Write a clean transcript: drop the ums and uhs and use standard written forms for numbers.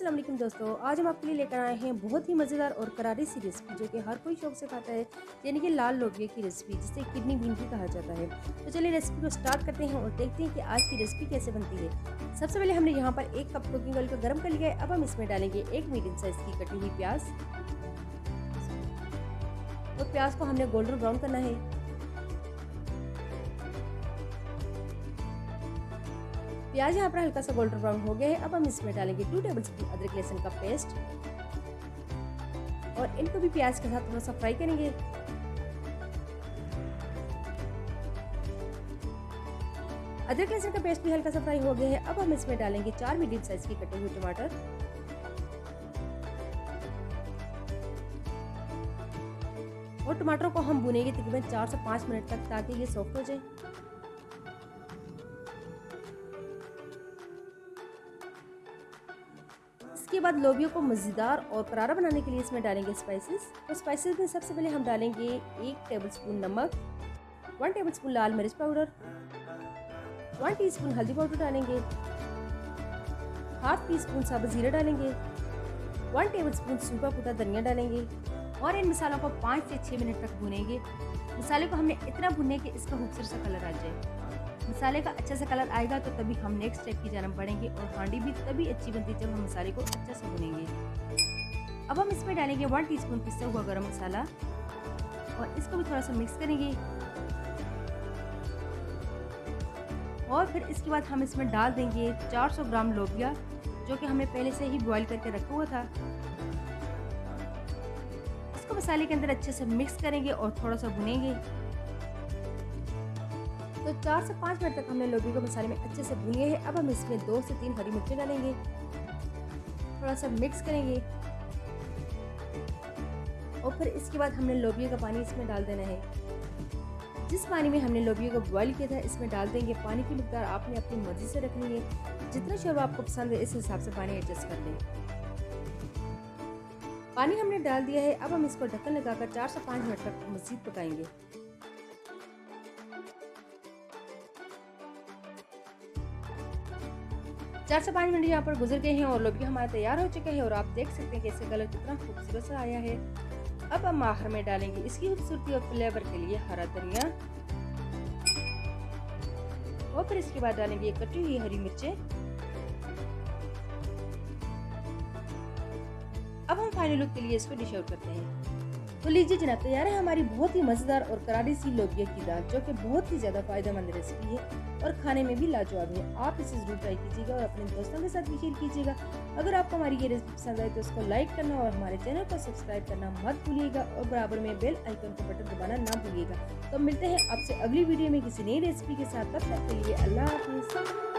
अस्सलाम वालेकुम दोस्तों, आज हम आपके लिए लेकर आए हैं बहुत ही मज़ेदार और करारी सी रेसिपी जो कि हर कोई शौक से खाता है, यानी कि लाल लोबिया की रेसिपी जिसे किडनी बीन भी कहा जाता है। तो चलिए रेसिपी को स्टार्ट करते हैं और देखते हैं कि आज की रेसिपी कैसे बनती है। सबसे पहले हमने यहाँ पर 1 कप कुकिंग ऑयल को गर्म कर लिया है। अब हम इसमें डालेंगे 1 मीडियम साइज़ की कटी हुई प्याज और प्याज को हमने गोल्डन ब्राउन करना है। प्याज यहाँ पर हल्का सा गोल्डन ब्राउन हो गया है। अब हम इसमें डालेंगे 2 टेबलस्पून अदरक लहसुन का पेस्ट और इनको भी प्याज के साथ थोड़ा सा फ्राई करेंगे। अदरक लहसुन का पेस्ट भी हल्का सा फ्राई हो गया है। अब हम इसमें डालेंगे 4 मीडियम साइज की कटे हुए टमाटर और टमाटरों को हम भुनेंगे तकरीबन 4 से 5 मिनट तक ताकि ये सॉफ्ट हो जाए। इसके बाद लोबियों को मज़ेदार और करारा बनाने के लिए इसमें डालेंगे स्पाइसेस। तो स्पाइसेस में सबसे पहले हम डालेंगे 1 टेबलस्पून नमक, 1 टेबलस्पून लाल मिर्च पाउडर, 1 टीस्पून हल्दी पाउडर डालेंगे, हाफ टीस्पून साबुत जीरा डालेंगे, 1 टेबलस्पून सूखा कुटा धनिया डालेंगे और इन मसालों को 5 से 6 मिनट तक भूनेंगे। मसाले को हमने इतना भूनना है कि इसका खूबसूरत सा कलर आ जाए। मसाले का अच्छा सा कलर आएगा तो तभी हम नेक्स्ट स्टेप की जानब बढ़ेंगे और हांडी भी तभी अच्छी बनती है जब हम मसाले को अच्छा से भुनेंगे। अब हम इसमें डालेंगे 1 टीस्पून पिसा हुआ गरम मसाला और इसको भी थोड़ा सा मिक्स करेंगे और फिर इसके बाद हम इसमें डाल देंगे 400 ग्राम लोबिया जो कि हमने पहले से ही बॉईल करके रखा हुआ था। इसको मसाले के अंदर अच्छे से मिक्स करेंगे और थोड़ा सा भुनेंगे। तो 4 से 5 मिनट तक हमने लोबिया को मसाले में अच्छे से भून लिया है। अब हम इसमें 2 से 3 हरी मिर्चें डालेंगे, थोड़ा सा मिक्स करेंगे और फिर इसके बाद हमने लोबिया का पानी इसमें डाल देना है। जिस पानी में हमने लोबिया को बॉईल किया था इसमें डाल देंगे। पानी की मिकदार आपने अपनी मर्जी से रखनी है, जितना शोरबा आपको पसंद है इस हिसाब से पानी एडजस्ट कर लें। पानी हमने डाल दिया है। अब हम इसको ढक्कन लगाकर 4 से 5 मिनट तक मज़ीद पकाएंगे। 4 से 5 मिनट यहाँ पर गुजर गए हैं और लोबिया हमारा तैयार हो चुका है और आप देख सकते हैं कि इसका कलर कितना खूबसूरत सा आया है। अब हम आखिर में डालेंगे इसकी खूबसूरती और फ्लेवर के लिए हरा धनिया और फिर इसके बाद डालेंगे कटी हुई हरी मिर्चें। अब हम फाइनल लुक के लिए इसको डिश आउट करते हैं। तो लीजिए जनाब, तैयार है हमारी बहुत ही मज़ेदार और करारी सी लोबिया की दाल जो कि बहुत ही ज़्यादा फ़ायदेमंद रेसिपी है और खाने में भी लाजवाब है। आप इसे ज़रूर ट्राई कीजिएगा और अपने दोस्तों के साथ भी शेयर कीजिएगा। अगर आपको हमारी ये रेसिपी पसंद आए तो उसको लाइक करना और हमारे चैनल को सब्सक्राइब करना मत भूलिएगा और बराबर में बेल आइकन का बटन दबाना ना भूलिएगा। तो मिलते हैं आपसे अगली वीडियो में किसी नई रेसिपी के साथ। तब तक के लिए अल्लाह हाफिज़।